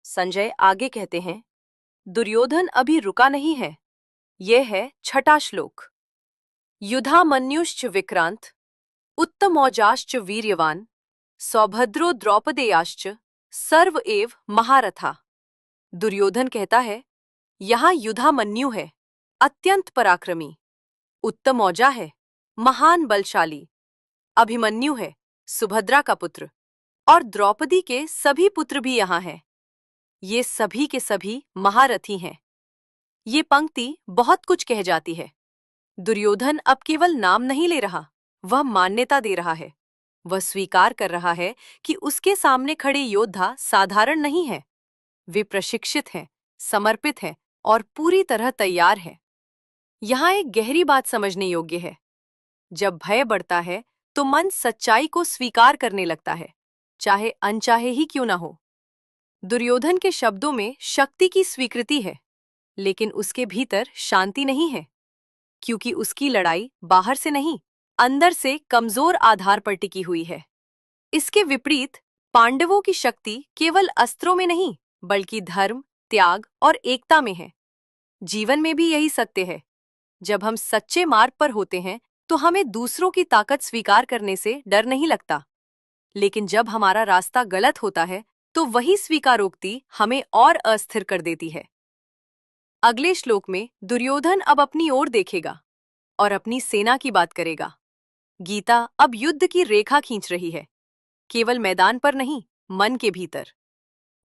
संजय आगे कहते हैं, दुर्योधन अभी रुका नहीं है। यह है छठा श्लोक। युधामन्युश्च विक्रांत उत्तमौजाश्च वीर्यवान सौभद्रो द्रौपदेयाश्च सर्व एव महारथा। दुर्योधन कहता है, यहाँ युधामन्यु है, अत्यंत पराक्रमी। उत्तमौजा है, महान बलशाली। अभिमन्यु है, सुभद्रा का पुत्र। और द्रौपदी के सभी पुत्र भी यहाँ हैं। ये सभी के सभी महारथी हैं। ये पंक्ति बहुत कुछ कह जाती है। दुर्योधन अब केवल नाम नहीं ले रहा, वह मान्यता दे रहा है। वह स्वीकार कर रहा है कि उसके सामने खड़े योद्धा साधारण नहीं हैं। वे प्रशिक्षित हैं, समर्पित हैं और पूरी तरह तैयार हैं। यहाँ एक गहरी बात समझने योग्य है। जब भय बढ़ता है तो मन सच्चाई को स्वीकार करने लगता है, चाहे अनचाहे ही क्यों ना हो। दुर्योधन के शब्दों में शक्ति की स्वीकृति है, लेकिन उसके भीतर शांति नहीं है, क्योंकि उसकी लड़ाई बाहर से नहीं, अंदर से कमजोर आधार पर टिकी हुई है। इसके विपरीत पांडवों की शक्ति केवल अस्त्रों में नहीं, बल्कि धर्म, त्याग और एकता में है। जीवन में भी यही सत्य है। जब हम सच्चे मार्ग पर होते हैं तो हमें दूसरों की ताकत स्वीकार करने से डर नहीं लगता, लेकिन जब हमारा रास्ता गलत होता है तो वही स्वीकारोक्ति हमें और अस्थिर कर देती है। अगले श्लोक में दुर्योधन अब अपनी ओर देखेगा और अपनी सेना की बात करेगा। गीता अब युद्ध की रेखा खींच रही है, केवल मैदान पर नहीं, मन के भीतर।